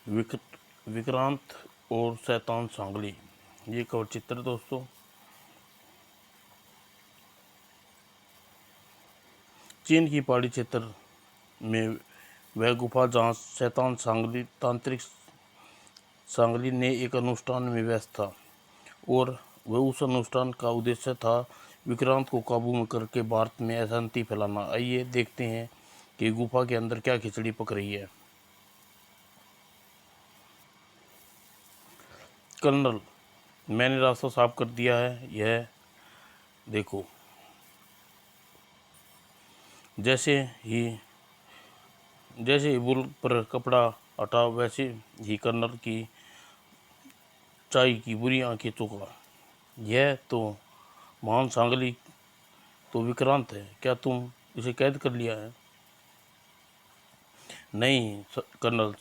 Wick Vikrant और शैतान सांगली। ये कवर चित्र दोस्तों। चीन की पहाड़ी क्षेत्र में वह गुफा जहाँ शैतान सांगली तांत्रिक सांगली ने एक अनुष्ठान में व्यस्त था और वह उस अनुष्ठान का उद्देश्य था विक्रांत को काबू में करके भारत में अशांति फैलाना। आइए देखते हैं कि गुफा के अंदर क्या खिचड़ी पक रही है। कर्नल, मैंने रास्ता साफ कर दिया है, यह देखो। जैसे ही बुल पर कपड़ा हटा वैसे ही कर्नल की चाय की बुरी आंखें चौंका। यह तो महान सांगली तो विक्रांत है, क्या तुम इसे कैद कर लिया है? नहीं कर्नल,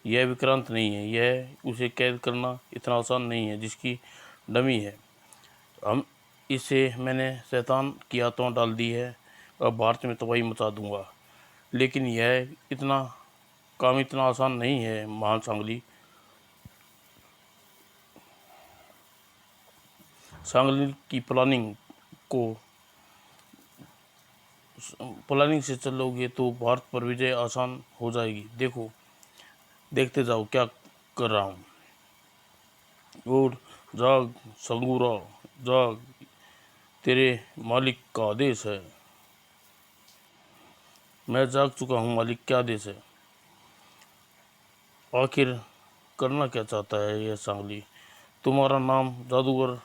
यह विक्रांत नहीं है। यह उसे कैद करना इतना आसान नहीं है जिसकी डमी है। हम इसे मैंने शैतान की आत्मा डाल दी है। अब भारत में तबाही मचा दूंगा। लेकिन यह काम इतना आसान नहीं है महान सांगली। सांगली की प्लानिंग से चलोगे तो भारत पर विजय आसान हो जाएगी। देखते जाओ क्या कर रहा हूँ। और जाग संगूरा, जाग, तेरे मालिक का आदेश है। मैं जाग चुका हूँ मालिक, क्या आदेश है? आखिर करना क्या चाहता है यह सांगली? तुम्हारा नाम जादूगर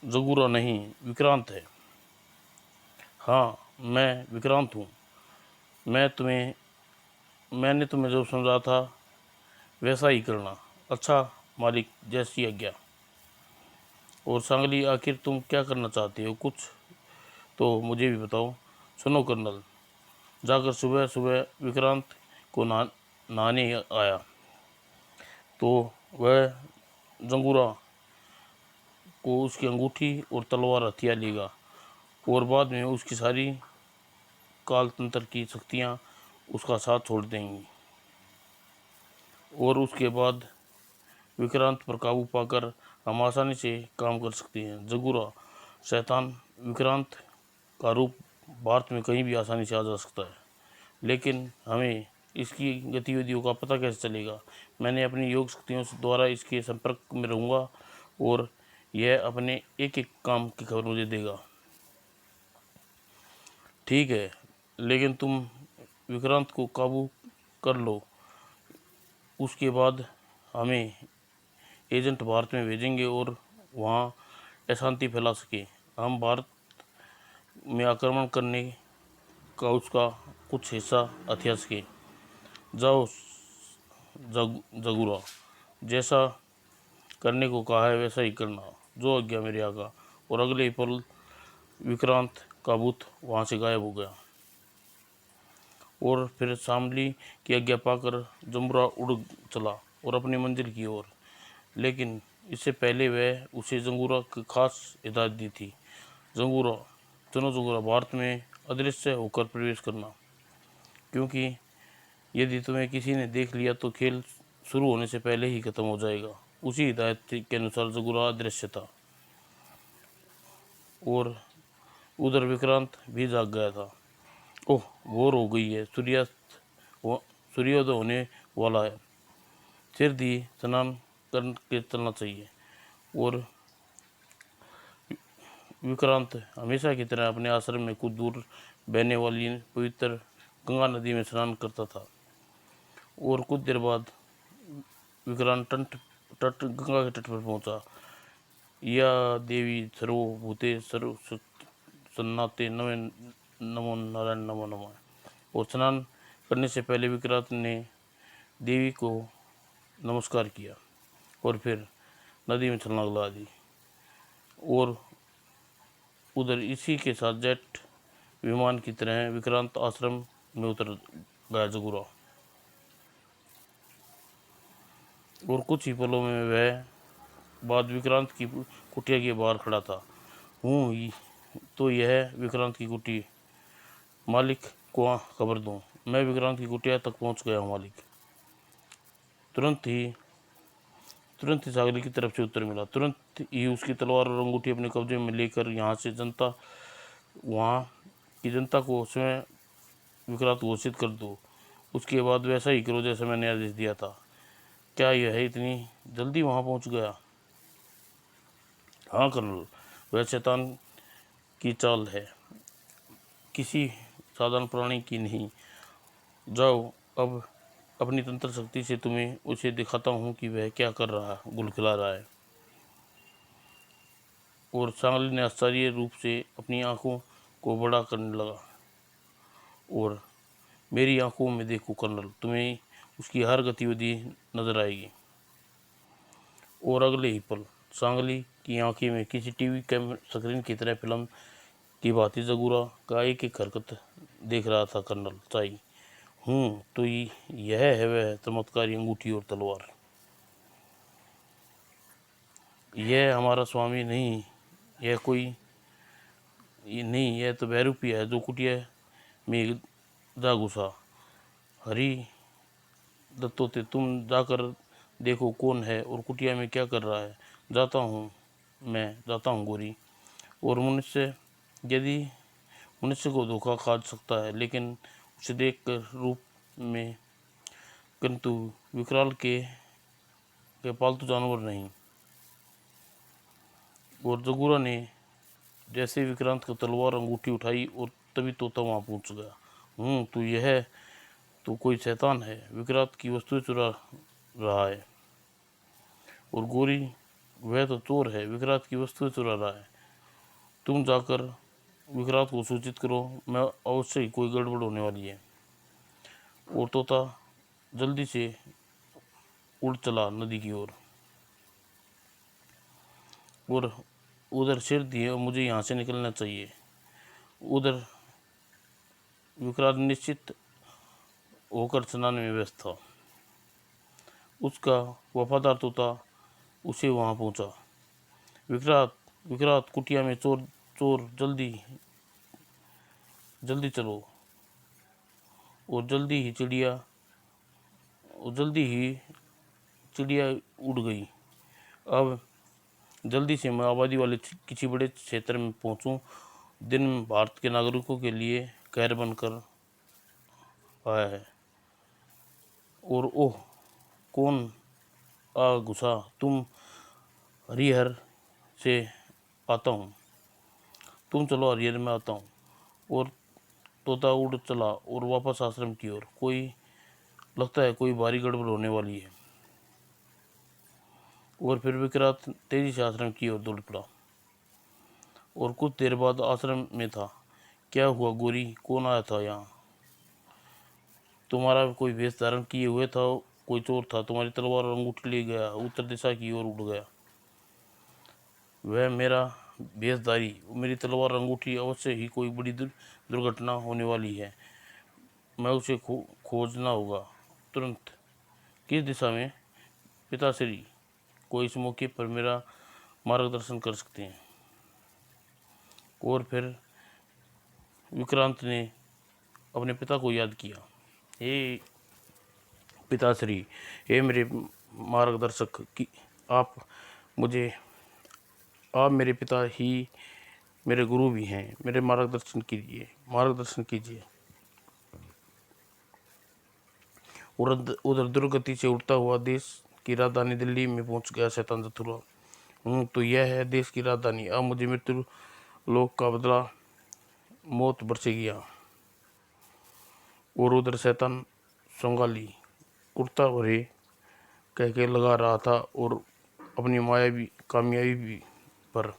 जगूरा नहीं विक्रांत है। हाँ, मैं विक्रांत हूँ। मैंने तुम्हें जो समझा था वैसा ही करना। अच्छा मालिक, जैसी आज्ञा। और सांगली, आखिर तुम क्या करना चाहते हो? कुछ तो मुझे भी बताओ। सुनो कर्नल, जाकर सुबह सुबह विक्रांत को नहाने आया तो वह जंगूरा को उसकी अंगूठी और तलवार हथियार लेगा और बाद में उसकी सारी काल तंत्र की शक्तियाँ उसका साथ छोड़ देंगी और उसके बाद विक्रांत पर काबू पाकर हम आसानी से काम कर सकते हैं। जगूरा, शैतान विक्रांत का रूप भारत में कहीं भी आसानी से आ जा सकता है, लेकिन हमें इसकी गतिविधियों का पता कैसे चलेगा? मैंने अपनी योग शक्तियों द्वारा इसके संपर्क में रहूँगा और यह अपने एक एक काम की खबर मुझे देगा। ठीक है, लेकिन तुम विक्रांत को काबू कर लो, उसके बाद हमें एजेंट भारत में भेजेंगे और वहाँ अशांति फैला सके। हम भारत में आक्रमण करने का उसका कुछ हिस्सा हथिया सके। जाओ जगूरा, जैसा करने को कहा है वैसा ही करना। जो आज्ञा मेरे आका। और अगले ही पल विक्रांत का भूत वहाँ से गायब हो गया और फिर शामली की आज्ञा पाकर जमुरा उड़ चला और अपनी मंजिल की ओर। लेकिन इससे पहले वह उसे जंगूरा की खास हिदायत दी थी। जंगूरा, चुनो जंगूरा, भारत में अदृश्य होकर प्रवेश करना, क्योंकि यदि तुम्हें किसी ने देख लिया तो खेल शुरू होने से पहले ही खत्म हो जाएगा। उसी हिदायत के अनुसार जंगूरा अदृश्य था और उधर विक्रांत भी जाग गया था। ओह, भोर हो गई है, सूर्योदय होने वाला है। सिर दी स्नान करके चलना चाहिए। और विक्रांत हमेशा की तरह अपने आश्रम में कुछ दूर बहने वाली पवित्र गंगा नदी में स्नान करता था। और कुछ देर बाद विक्रांत गंगा के तट पर पहुंचा। या देवी सर्वभूते सर्व सन्नाते नमे नमो नारायण नमो नमः। और स्नान करने से पहले विक्रांत ने देवी को नमस्कार किया और फिर नदी में छलांग लगा दी। और उधर इसी के साथ जेट विमान की तरह विक्रांत आश्रम में उतर गया जगूरा। और कुछ ही पलों में वह बाद विक्रांत की कुटिया के बाहर खड़ा था। तो यह विक्रांत की कुटी, मालिक को खबर दूं। मैं विक्रांत की कुटिया तक पहुंच गया हूं मालिक। तुरंत ही सांगली की तरफ से उत्तर मिला। तुरंत ही उसकी तलवार और अंगूठी अपने कब्जे में लेकर वहाँ की जनता को स्वयं विक्रांत घोषित कर दो। उसके बाद वैसा ही करो जैसा मैंने आदेश दिया था। क्या यह इतनी जल्दी वहाँ पहुँच गया? हाँ कर्नल, वह शैतान की चाल है, किसी साधारण प्राणी की नहीं। जाओ, अब अपनी तंत्र शक्ति से तुम्हें उसे दिखाता हूँ कि वह क्या कर रहा, गुलखिला रहा है। और सांगली ने आश्चर्य रूप से अपनी आंखों को बड़ा करने लगा। और मेरी आंखों में देखो कर्नल, तुम्हें उसकी हर गतिविधि नजर आएगी। और अगले ही पल सांगली की आंखें में किसी टीवी कैमरा स्क्रीन की तरह फिल्म की भांति जगूरा का एक एक हरकत देख रहा था कर्नल चाई। तो यह है वह चमत्कारी अंगूठी और तलवार। यह हमारा स्वामी नहीं, यह तो बहरूपिया है जो कुटिया में जा घुसा। हरी दत्तोते, तुम जाकर देखो कौन है और कुटिया में क्या कर रहा है। मैं जाता हूँ गोरी। और यदि मनुष्य को धोखा खा सकता है, लेकिन उसे देखकर रूप में, किंतु विकराल के पालतू जानवर नहीं। और जगूरा ने जैसे विक्रांत को तलवार अंगूठी उठाई और तभी तोता वहाँ पहुँच गया। तो कोई शैतान है, विक्रांत की वस्तुएं चुरा रहा है। और गोरी, वह तो चोर है, विक्रांत की वस्तुएं चुरा रहा है। तुम जाकर विक्रांत को सूचित करो, मैं अवश्य ही कोई गड़बड़ होने वाली है। और तोता जल्दी से उड़ चला नदी की ओर। और उधर सिर दिए, मुझे यहाँ से निकलना चाहिए। उधर विक्रांत निश्चित होकर स्नान में व्यस्त था। उसका वफादार तोता उसे वहाँ पहुँचा। विक्रांत, विक्रांत, कुटिया में चोर, चोर, जल्दी जल्दी चलो। और जल्दी ही चिड़िया उड़ गई। अब जल्दी से मैं आबादी वाले किसी बड़े क्षेत्र में पहुंचूं। दिन भारत के नागरिकों के लिए कहर बनकर आया है। और ओह, कौन आ घुसा? तुम हरिहर से आता हूँ। तुम चलो हरिहर में आता हूँ। और तोता उड़ चला और वापस आश्रम की ओर। लगता है कोई भारी गड़बड़ होने वाली है। और फिर विक्रांत तेजी से आश्रम की ओर दौड़ पड़ा। और कुछ देर बाद आश्रम में था। क्या हुआ गोरी, कौन आया था यहाँ? तुम्हारा कोई वेश धारण किए हुए था, कोई चोर था, तुम्हारी तलवार और अंगूठी ले गया, उत्तर दिशा की ओर उड़ गया। वह मेरा भेषधारी, मेरी तलवार अंगूठी, अवश्य ही कोई बड़ी दुर्घटना होने वाली है। मैं उसे खोजना होगा तुरंत। किस दिशा में? पिताश्री को इस मौके पर मेरा मार्गदर्शन कर सकते हैं। और फिर विक्रांत ने अपने पिता को याद किया। हे पिताश्री, हे मेरे मार्गदर्शक, कि आप मेरे पिता ही मेरे गुरु भी हैं। मेरे मार्गदर्शन कीजिए। उधर दुर्गति से उड़ता हुआ देश की राजधानी दिल्ली में पहुंच गया शैतान चतुरा। तो यह है देश की राजधानी। अब मुझे मृत्यु लोक का बदला मौत बरसेगी। और उधर शैतान संगाली कुर्ता भरे कह के लगा रहा था और अपनी मायावी कामयाबी पर।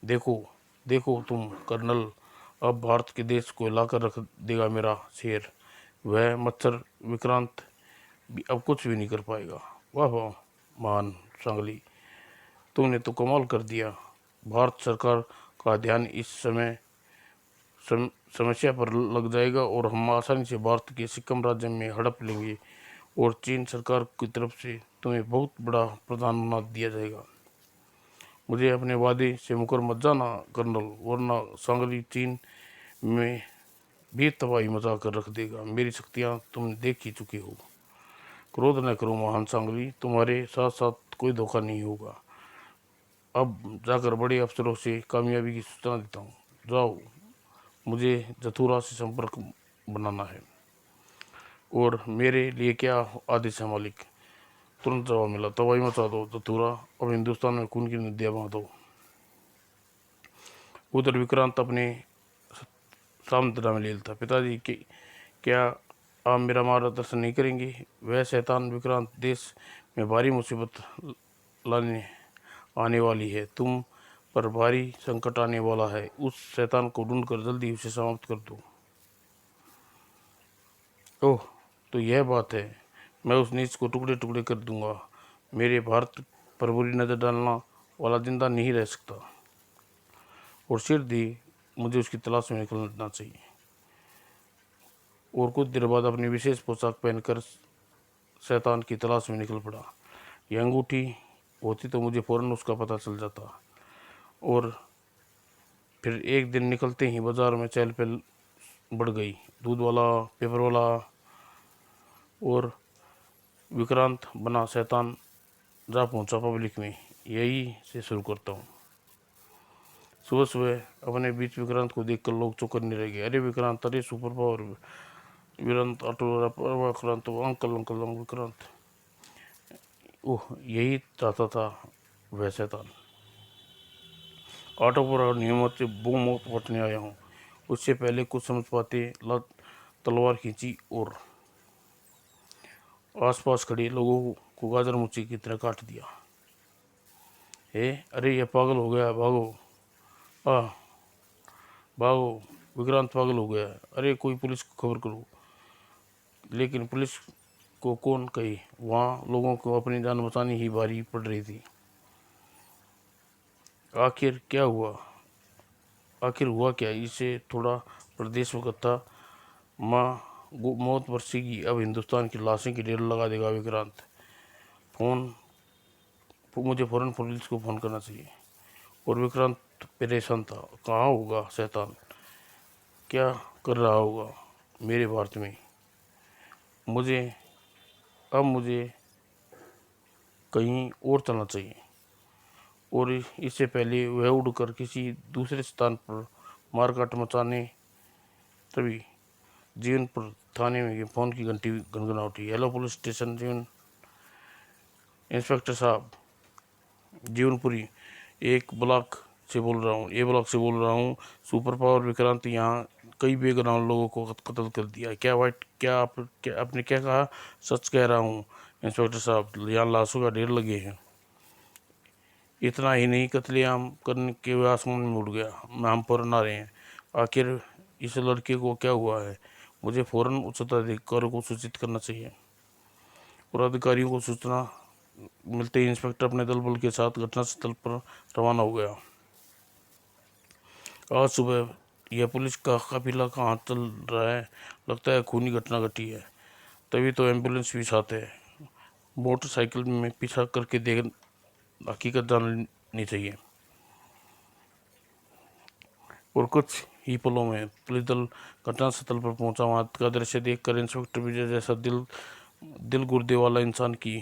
देखो तुम कर्नल, अब भारत के देश को हिलाकर रख देगा मेरा शेर। वह मच्छर विक्रांत भी अब कुछ भी नहीं कर पाएगा। वाह वाह महान सांगली, तुमने तो कमाल कर दिया। भारत सरकार का ध्यान इस समय समस्या पर लग जाएगा और हम आसानी से भारत के सिक्किम राज्य में हड़प लेंगे। और चीन सरकार की तरफ से तुम्हें बहुत बड़ा प्रदान बना दिया जाएगा। मुझे अपने वादे से मुकर मत जाना कर्नल, वरना सांगली चीन में भी तबाही मचा कर रख देगा। मेरी शक्तियाँ तुम देख ही चुके हो क्रोध न करो महान सांगली, तुम्हारे साथ साथ कोई धोखा नहीं होगा। अब जाकर बड़े अफसरों से कामयाबी की सूचना देता हूँ। जाओ, मुझे जथुरा से संपर्क बनाना है। और मेरे लिए क्या आदेश है मालिक? तुरंत जवाब मिला। तबाही मचा दो जथुरा, अब हिंदुस्तान में खून की नदियाँ बहा दो। उधर विक्रांत अपने सामंतरा में लील था। पिताजी की क्या आप मेरा मार्गदर्शन नहीं करेंगे? वह शैतान विक्रांत देश में भारी मुसीबत लाने आने वाली है। तुम पर भारी संकट आने वाला है। उस शैतान को ढूंढकर जल्दी उसे समाप्त कर दो। ओह, तो यह बात है। मैं उस नीच को टुकड़े टुकड़े कर दूंगा। मेरे भारत पर बुरी नजर डालना वाला जिंदा नहीं रह सकता। और सिर दी, मुझे उसकी तलाश में निकलना चाहिए। और कुछ देर बाद अपनी विशेष पोशाक पहनकर शैतान की तलाश में निकल पड़ा। यह अंगूठी होती तो मुझे फौरन उसका पता चल जाता। और फिर एक दिन निकलते ही बाजार में चहल पहल बढ़ गई। दूध वाला, पेपर वाला और विक्रांत बना शैतान जा पहुंचा पब्लिक में। यही से शुरू करता हूँ। सुबह सुबह अपने बीच विक्रांत को देखकर लोग चौंकने रह गए। अरे विक्रांत, अरे super power Vikrant, auto Vikrant, uncle uncle Vikrant. Oh, यही चाहता था वह शैतान। ऑटो पर नियमित से बूम पटने आया हूँ। उससे पहले कुछ समझ पाते तलवार खींची और आसपास खड़े लोगों को गाजर मुच्ची की तरह काट दिया। अरे यह पागल हो गया, भागो, आ भागो, विक्रांत पागल हो गया। अरे कोई पुलिस को खबर करो। लेकिन पुलिस को कौन कहे? वहाँ लोगों को अपनी जान बचानी ही भारी पड़ रही थी। आखिर क्या हुआ? आखिर हुआ क्या? इसे थोड़ा प्रदेश वक्त था। माँ मौत बरसेगी। अब हिंदुस्तान की लाशें की ढेर लगा देगा विक्रांत। फोन मुझे फौरन पुलिस को फ़ोन करना चाहिए। और विक्रांत परेशान था। कहाँ होगा शैतान? क्या कर रहा होगा मेरे भारत में? मुझे मुझे कहीं और चलना चाहिए। और इससे पहले वह उड़कर किसी दूसरे स्थान पर मारकाट मचाने, तभी जीवनपुर थाने में फ़ोन की घंटी गनगना उठी। हेलो पुलिस स्टेशन, इंस्पेक्टर साहब, जीवनपुरी एक ब्लॉक से बोल रहा हूँ, ए ब्लॉक से बोल रहा हूँ। सुपर पावर विक्रांत यहाँ कई बेगुनाह लोगों को कत्ल कर दिया। क्या आपने क्या कहा? सच कह रहा हूँ इंस्पेक्टर साहब, यहाँ लाशों का ढेर लगे हैं। इतना ही नहीं, कत्लेआम करने के हुए आसमान में उड़ गया। हम फौरन आ रहे हैं। आखिर इस लड़के को क्या हुआ है? मुझे फौरन उच्चतम अधिकारियों को सूचित करना चाहिए। और अधिकारियों को सूचना मिलते ही इंस्पेक्टर अपने दल बल के साथ घटनास्थल पर रवाना हो गया। आज सुबह यह पुलिस का काफिला कहाँ चल रहा है? लगता है खूनी घटना घटी है। तभी तो एम्बुलेंस भी साथ है। मोटरसाइकिल में पीछा करके देख, हकीकत जाननी चाहिए। और कुछ ही पलों में पुलिस दल घटनास्थल पर पहुंचा। वहां का दृश्य देखकर इंस्पेक्टर विजय जैसा दिल गुर्दे वाला इंसान की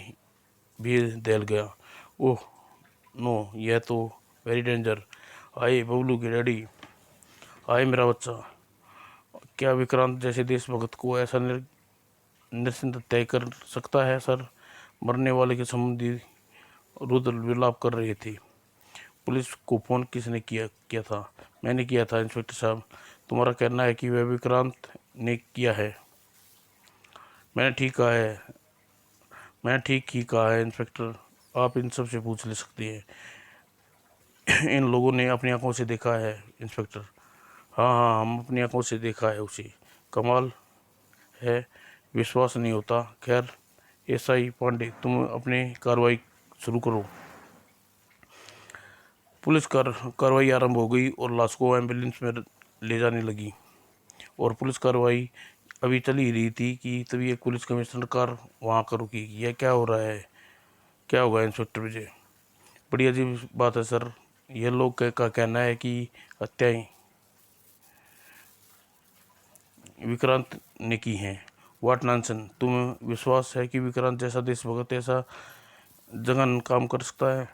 भी दहल गया। ओह नो, यह तो वेरी डेंजर। आए बबलू की डैडी, आए मेरा बच्चा। क्या विक्रांत जैसे देशभक्त को ऐसा निश्चिंत तय कर सकता है सर? मरने वाले के संबंधी रुद्र विलाप कर रहे थे। पुलिस को फ़ोन किसने किया किया था? मैंने किया था इंस्पेक्टर साहब। तुम्हारा कहना है कि वह विक्रांत ने किया है? मैंने ठीक कहा है मैंने ठीक ही कहा है इंस्पेक्टर। आप इन सब से पूछ ले सकते हैं। इन लोगों ने अपनी आंखों से देखा है इंस्पेक्टर। हाँ हाँ, हम अपनी आंखों से देखा है उसे। कमाल है, विश्वास नहीं होता। खैर एसआई पांडे, तुम अपनी कार्रवाई शुरू करो। पुलिस कार्रवाई आरंभ हो गई और लाश को एम्बुलेंस में ले जाने लगी। और पुलिस कार्रवाई अभी चल ही रही थी कि तभी एक पुलिस कमिश्नर कार वहाँ आकर रुकी। यह क्या हो रहा है? क्या होगा इंस्पेक्टर विजय? बड़ी अजीब बात है सर। यह लोग का कहना है कि हत्याएं विक्रांत ने की हैं। वाट नानसन, तुम्हें विश्वास है कि विक्रांत जैसा देशभक्त ऐसा जघन्य काम कर सकता है?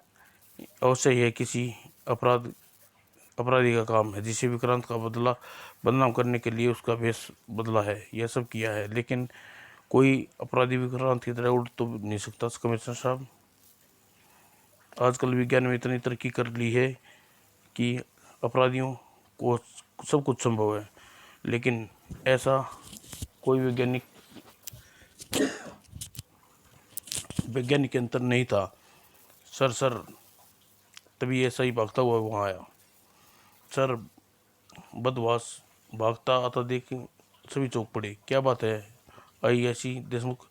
अवश्य यह किसी अपराधी का काम है जिसे विक्रांत का बदनाम करने के लिए उसका वेश बदला है, यह सब किया है। लेकिन कोई अपराधी विक्रांत की तरह उड़ तो नहीं सकता कमिश्नर साहब। आजकल विज्ञान में इतनी तरक्की कर ली है कि अपराधियों को सब कुछ संभव है, लेकिन ऐसा कोई वैज्ञानिक अंतर नहीं था। सर तभी ऐसा ही भागता हुआ वहाँ आया। सर, बदमाश भागता आता देख सभी चौंक पड़े। क्या बात है आईएससी देशमुख?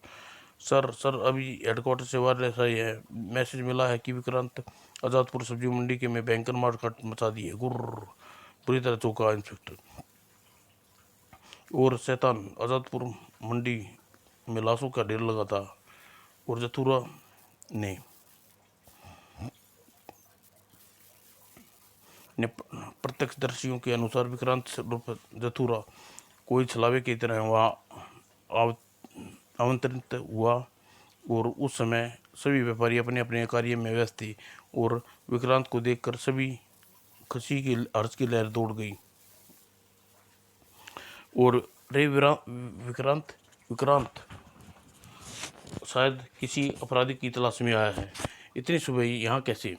सर अभी हेडक्वार्टर से वायरलेस आई है, मैसेज मिला है कि विक्रांत आज़ादपुर सब्जी मंडी के में भयंकर मारकाट मचा दी है। गुर्र, पूरी तरह चौंका इंस्पेक्टर। और शैतान, आज़ादपुर मंडी में लाशों का ढेर लगा था और जथुरा ने प्रत्यक्षदर्शियों के अनुसार विक्रांत जथुरा कोई छलावे की तरह वहाँ आमंत्रित हुआ और उस समय सभी व्यापारी अपने अपने कार्य में व्यस्त थे और विक्रांत को देखकर सभी खुशी की हर्ष की लहर दौड़ गई। और रे विक्रांत विक्रांत शायद किसी अपराधी की तलाश में आया है। इतनी सुबह यहाँ कैसे?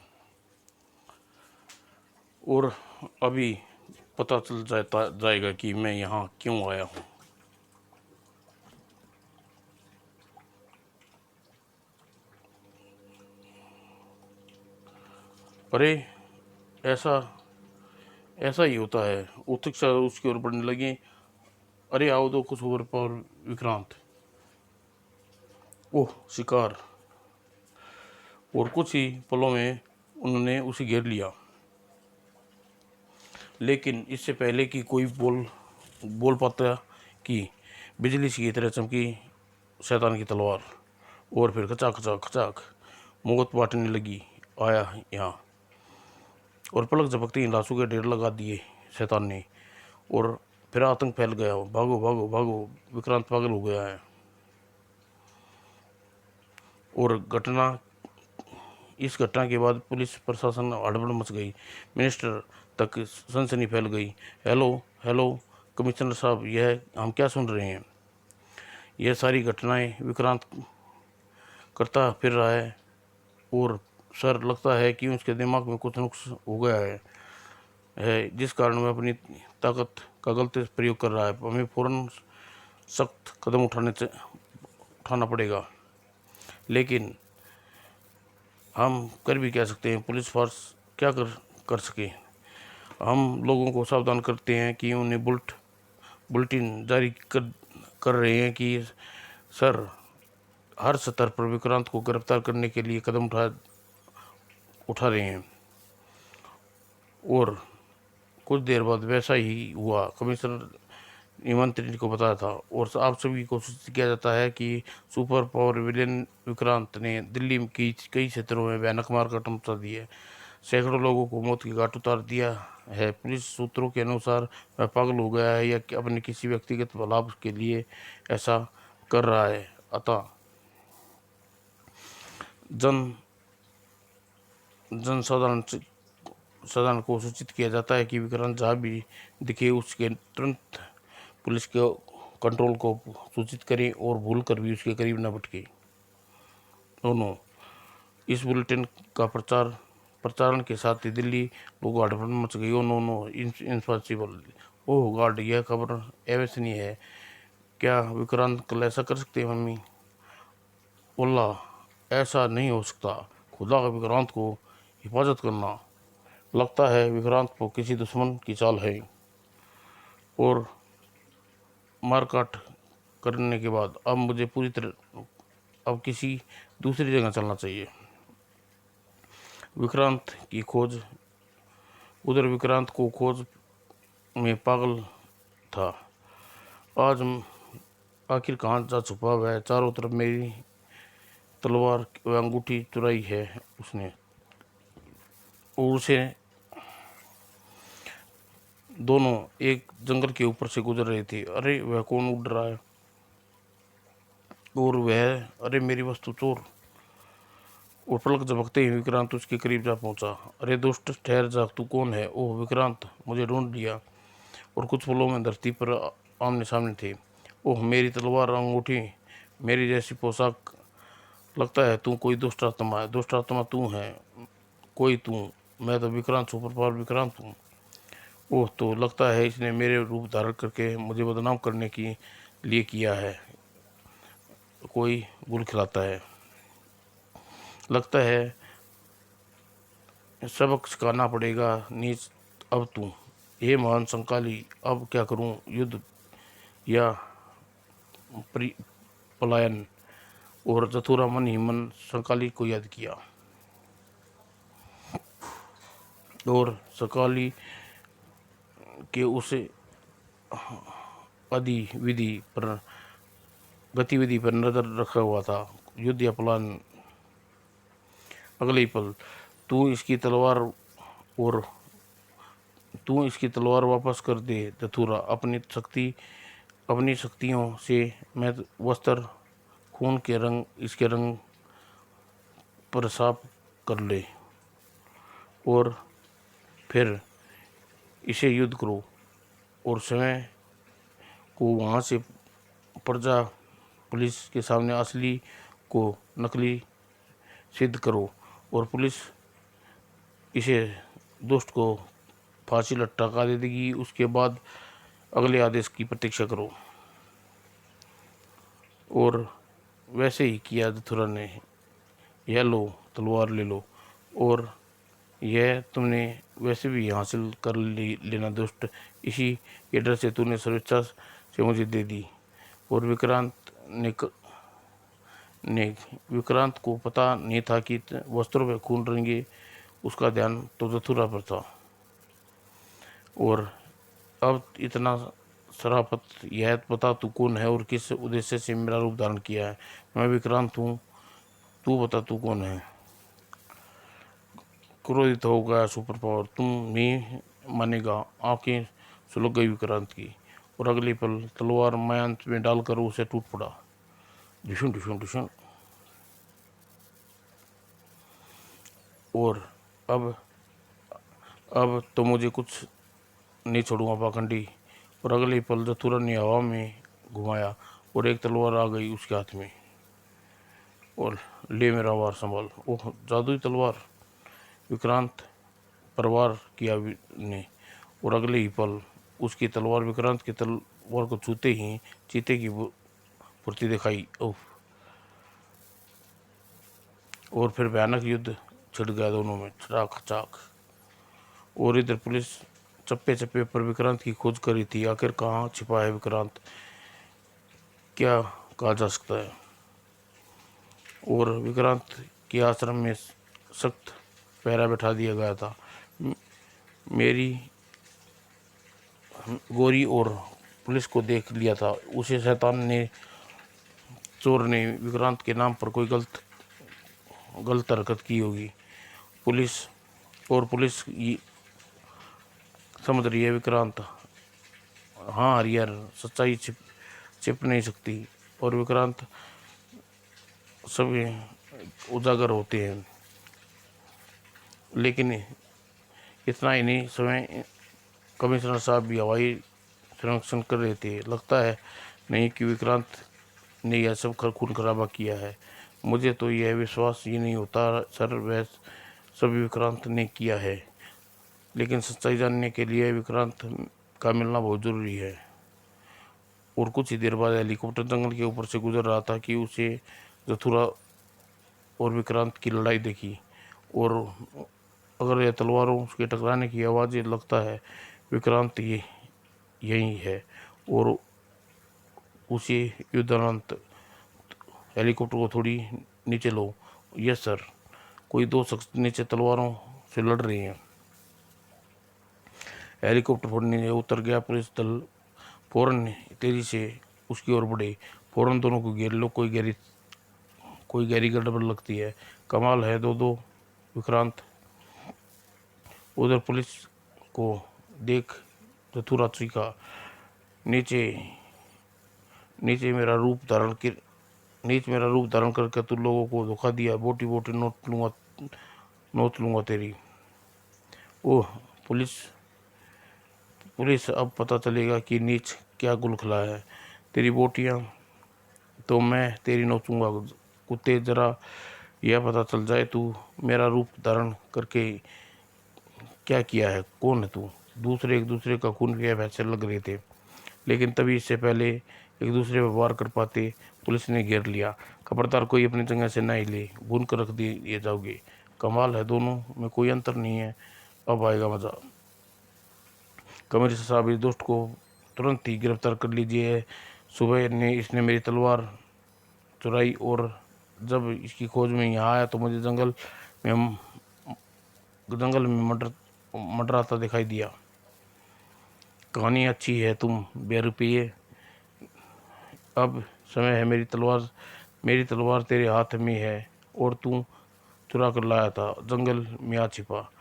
और अभी पता चल जाएगा कि मैं यहाँ क्यों आया हूँ। अरे ऐसा ऐसा ही होता है। उत्सुकता उसकी ओर बढ़ने लगी। अरे आओ दो कुछ ओवर पावर विक्रांत। ओह शिकार। और कुछ ही पलों में उन्होंने उसे घेर लिया। लेकिन इससे पहले कि कोई बोल पाता कि बिजली सी की तरह चमकी शैतान की तलवार और फिर खचाक खचाक खचाक मुगत बांटने लगी। आया यहाँ और पलक झपकते ही लाशों के ढेर लगा दिए शैतान ने। और फिर आतंक फैल गया। भागो भागो भागो, विक्रांत पागल हो गया है। और इस घटना के बाद पुलिस प्रशासन हड़बड़ मच गई। मिनिस्टर तक सनसनी फैल गई। हेलो हेलो कमिश्नर साहब, यह हम क्या सुन रहे हैं? यह सारी घटनाएं विक्रांत करता फिर रहा है और सर लगता है कि उसके दिमाग में कुछ नुक्स हो गया है जिस कारण वह अपनी ताकत का गलत प्रयोग कर रहा है। हमें फौरन सख्त कदम उठाना पड़ेगा। लेकिन हम कर भी क्या सकते हैं? पुलिस फोर्स क्या कर सके? हम लोगों को सावधान करते हैं कि उन्हें बुलेटिन जारी कर रहे हैं कि सर हर स्तर पर विक्रांत को गिरफ्तार करने के लिए कदम उठा रहे हैं। और कुछ देर बाद वैसा ही हुआ। कमिश्नर ने मंत्री को बताया था और आप सभी को सूचित किया जाता है कि सुपर पावर विलेन विक्रांत ने दिल्ली की कई क्षेत्रों में भयानक मारकाट मचा दी है, सैकड़ों लोगों को मौत की घाट उतार दिया है। पुलिस सूत्रों के अनुसार वह पागल हो गया है या अपने किसी व्यक्तिगत लाभ के लिए ऐसा कर रहा है। अतः साधारण को सूचित किया जाता है कि विक्रांत जहाँ भी दिखे उसके तुरंत पुलिस के कंट्रोल को सूचित करें और भूल कर भी उसके करीब न भटके। दोनों इस बुलेटिन का प्रचारण के साथ ही दिल्ली लोगों हड़बड़ मच गई। Oh no no impossible. Oh God, यह खबर अविश्वसनीय है। क्या विक्रांत कल ऐसा कर सकते हैं? मम्मी बोला, ऐसा नहीं हो सकता। खुदा का विक्रांत को हिफाजत करना। लगता है विक्रांत को किसी दुश्मन की चाल है। और मारकाट करने के बाद अब मुझे अब किसी दूसरी जगह चलना चाहिए। विक्रांत की खोज उधर विक्रांत को खोज में पागल था। आज आखिर कहाँ जा छुपा हुआ है? चारों तरफ मेरी तलवार व अंगूठी चुराई है उसने। और उसे दोनों एक जंगल के ऊपर से गुजर रहे थे। अरे वह कौन उड़ रहा है? और वह, अरे मेरी वस्तु चोर। और पलक झपकते ही विक्रांत उसके करीब जा पहुंचा। अरे दुष्ट, ठहर जा, तू कौन है? ओह विक्रांत, मुझे ढूंढ लिया। और कुछ पलों में धरती पर आमने सामने थे। ओह मेरी तलवार, अंगूठी, मेरी जैसी पोशाक। लगता है तू कोई दुष्ट आत्मा है। दुष्ट आत्मा तू है? कोई तू? मैं तो विक्रांत, सुपर पावर विक्रांत हूँ। ओह, तो लगता है इसने मेरे रूप धारण करके मुझे बदनाम करने की लिए किया है। कोई गुल खिलाता है। लगता है सबक सिखाना पड़ेगा नीच अब तू। हे महान संकाली, अब क्या करूं? युद्ध या पलायन? और जथुरा मन ही मन संकाली को याद किया। और संकाली के उस आदि विधि पर गतिविधि पर नजर रखा हुआ था। युद्ध या पलायन? अगले ही पल, तू इसकी तलवार और तू इसकी तलवार वापस कर दे जथुरा। अपनी शक्तियों से मैं वस्त्र खून के रंग इसके रंग पर साफ कर ले और फिर इसे युद्ध करो। और समय को वहाँ से प्रजा पुलिस के सामने असली को नकली सिद्ध करो। और पुलिस इसे दुष्ट को फांसी लटका दे देगी। उसके बाद अगले आदेश की प्रतीक्षा करो। और वैसे ही किया जथुरा ने। यह लो, तलवार ले लो। और यह तुमने वैसे भी हासिल कर लेना दुष्ट। इसी के डर से तूने स्वेच्छा से मुझे दे दी। और ने विक्रांत को पता नहीं था कि वस्त्रों में खून रंगे। उसका ध्यान तो जथुरा पर था। और अब इतना शराफत, यह बता तू कौन है और किस उद्देश्य से मेरा रूप धारण किया है? मैं विक्रांत हूँ। तू बता तू कौन है? क्रोधित हो गया सुपर पावर, तुम नहीं मानेगा। आंखें सुलग गई विक्रांत की। और अगले पल तलवार मायांत में डालकर उसे टूट पड़ा। ढिशुन ढिशुन ढिशुन। और अब अब तो मुझे कुछ नहीं छोड़ूंगा पाखंडी। और अगले ही पल जथुरा ने हवा में घुमाया और एक तलवार आ गई उसके हाथ में। और ले मेरा वार संभाल। ओह जादुई तलवार! विक्रांत परवार किया ने। और अगले ही पल उसकी तलवार विक्रांत की तलवार को छूते ही चीते की फुर्ती दिखाई। ओह! और फिर भयानक युद्ध छिड़ गया दोनों में, चटाक चटाक। और इधर पुलिस चप्पे चप्पे पर विक्रांत की खोज कर रही थी। आखिर कहाँ छिपा है विक्रांत? क्या कहा जा सकता है? और विक्रांत के आश्रम में सख्त पहरा बैठा दिया गया था। मेरी गोरी और पुलिस को देख लिया था। उसे शैतान ने, चोर ने विक्रांत के नाम पर कोई गलत हरकत की होगी। पुलिस समझ रही है विक्रांत। हाँ हरियर, सच्चाई छिप नहीं सकती। और विक्रांत सभी उजागर होते हैं। लेकिन इतना ही नहीं, समय कमिश्नर साहब भी हवाई संरक्षण कर रहे थे। लगता है नहीं कि विक्रांत ने यह सब खून खराबा किया है। मुझे तो यह विश्वास ही नहीं होता सर, वह सभी विक्रांत ने किया है। लेकिन सच्चाई जानने के लिए विक्रांत का मिलना बहुत ज़रूरी है। और कुछ ही देर बाद हेलीकॉप्टर जंगल के ऊपर से गुजर रहा था कि उसे जथुरा और विक्रांत की लड़ाई देखी। और अगर यह तलवारों के टकराने की आवाज़ें, लगता है विक्रांत ये यही है। और उसी युद्धांत हेलीकॉप्टर को थोड़ी नीचे लो। Yes sir. कोई दो शख्स नीचे तलवारों से लड़ रही हैं। हेलीकॉप्टर फोड़ने उतर गया। पुलिस दल फौरन तेजी से उसकी ओर बढ़े। फौरन दोनों को घेर लो। कोई गहरी गड़बड़ लगती है। कमाल है दो दो विक्रांत। उधर पुलिस को देख चतुरा चीखा, नीचे नीचे मेरा रूप धारण नीच मेरा रूप धारण करके तू लोगों को धोखा दिया, बोटी बोटी नोच लूँगा तेरी। ओह पुलिस पुलिस, अब पता चलेगा कि नीच क्या गुल खिलाया है। तेरी बोटियाँ तो मैं तेरी नोचूंगा कुत्ते, जरा यह पता चल जाए तू मेरा रूप धारण करके क्या किया है, कौन है तू। दूसरे एक दूसरे का खून पिया वैसे लग रहे थे, लेकिन तभी इससे पहले एक दूसरे पर वार कर पाते पुलिस ने घेर लिया। खबरदार कोई अपनी जगह से नहीं ले, भून कर रख दिए जाओगे। कमाल है, दोनों में कोई अंतर नहीं है, अब आएगा मजा। कमिश्नर साहब, इस दोस्त को तुरंत ही गिरफ्तार कर लीजिए। सुबह ने इसने मेरी तलवार चुराई और जब इसकी खोज में यहाँ आया तो मुझे में जंगल में मंडराता दिखाई दिया। कहानी अच्छी है, तुम बेरुपये। अब समय है, मेरी तलवार तेरे हाथ में है और तू चुरा कर लाया था, जंगल में आ छिपा।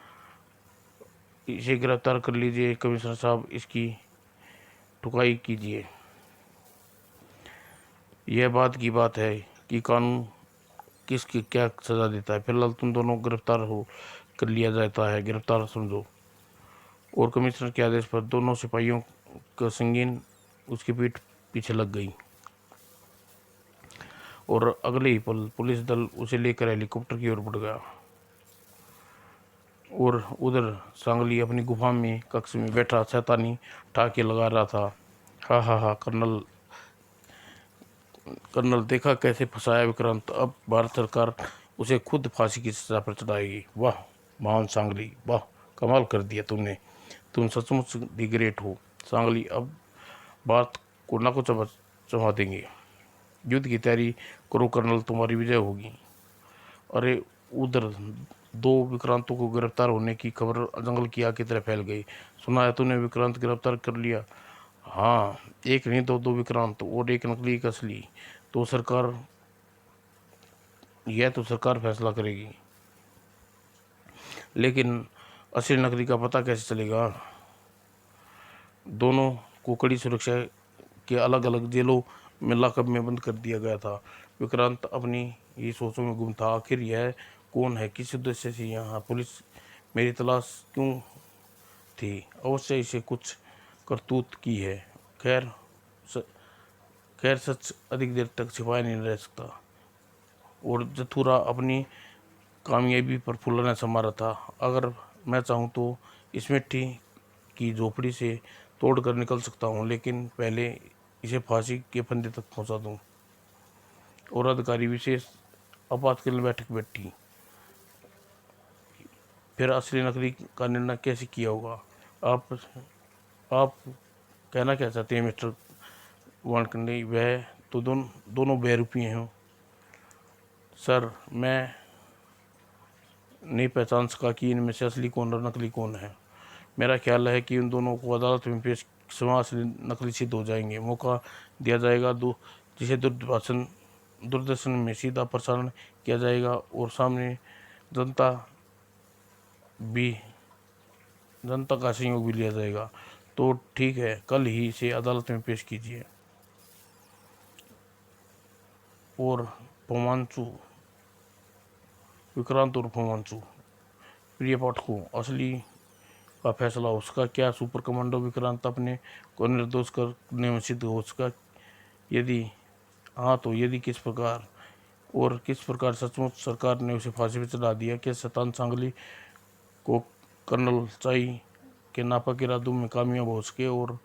इसे गिरफ्तार कर लीजिए कमिश्नर साहब, इसकी ठुकाई कीजिए। यह बात की बात है कि कानून किसकी क्या सजा देता है। फिलहाल तुम दोनों गिरफ्तार हो कर लिया जाता है, गिरफ्तार समझो। और कमिश्नर के आदेश पर दोनों सिपाहियों का संगीन उसकी पीठ पीछे लग गई और अगले ही पल पुलिस दल उसे लेकर हेलीकॉप्टर की ओर बढ़ गया। और उधर सांगली अपनी गुफा में कक्ष में बैठा शैतानी ठाके लगा रहा था। हा हा हा, कर्नल देखा कैसे फंसाया विक्रांत। अब भारत सरकार उसे खुद फांसी की सजा पर चढ़ाएगी। वाह महान सांगली, वाह कमाल कर दिया तुमने, तुम सचमुच दी ग्रेट हो सांगली। अब भारत को ना को चबा देंगे। युद्ध की तैयारी करो कर्नल, तुम्हारी विजय होगी। अरे उधर दो विक्रांतों को गिरफ्तार होने की खबर जंगल की आग की तरह फैल गई। सुना है तूने, विक्रांत गिरफ्तार कर लिया। हाँ, एक नहीं दो विक्रांत, और एक नकली एक असली। तो सरकार यह तो सरकार फैसला करेगी, लेकिन असली नकली का पता कैसे चलेगा। दोनों को कड़ी सुरक्षा के अलग अलग जेलों में लॉकअप में बंद कर दिया गया था। विक्रांत अपनी ही सोचों में गुम था। आखिर यह कौन है, किस उद्देश्य से यहाँ पुलिस मेरी तलाश क्यों थी। अवश्य इसे कुछ करतूत की है। खैर स, खैर सच अधिक देर तक छिपाया नहीं रह सकता। और जथुरा अपनी कामयाबी पर फूलना समा रहा था। अगर मैं चाहूँ तो इस मिट्टी की झोपड़ी से तोड़ कर निकल सकता हूँ, लेकिन पहले इसे फांसी के फंदे तक पहुँचा दूँ। और अधिकारी विशेष आपातकालीन बैठक बैठी। फिर असली नकली का निर्णय कैसे किया होगा। आप कहना क्या चाहते हैं मिस्टर वानखंडे। वह तो दोनों बेरुपये हैं सर। मैं नहीं पहचान सका कि इनमें से असली कौन और नकली कौन है। मेरा ख्याल है कि उन दोनों को अदालत में पेश समय असली नकली सिद्ध हो जाएंगे। मौका दिया जाएगा जिसे दूरदर्शन में सीधा प्रसारण किया जाएगा और सामने जनता भी जनता का सहयोग भी लिया जाएगा। तो ठीक है, कल ही इसे अदालत में पेश कीजिए। और पमांचू, विक्रांत और पमांचू, प्रिय पाठकों, असली का फैसला उसका क्या। सुपर कमांडो विक्रांत अपने को निर्दोष करने में सिद्ध हो सका। यदि हाँ तो यदि किस प्रकार सचमुच सरकार ने उसे फांसी पर चढ़ा दिया। क्या शैतान सांगली को कर्नल चाई के नापाक इरादों में कामयाब हो सके, और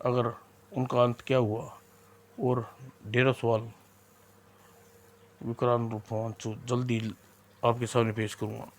अगर उनका अंत क्या हुआ। और ढेरों सवाल विक्रांत रूप जल्दी आपके सामने पेश करूँगा।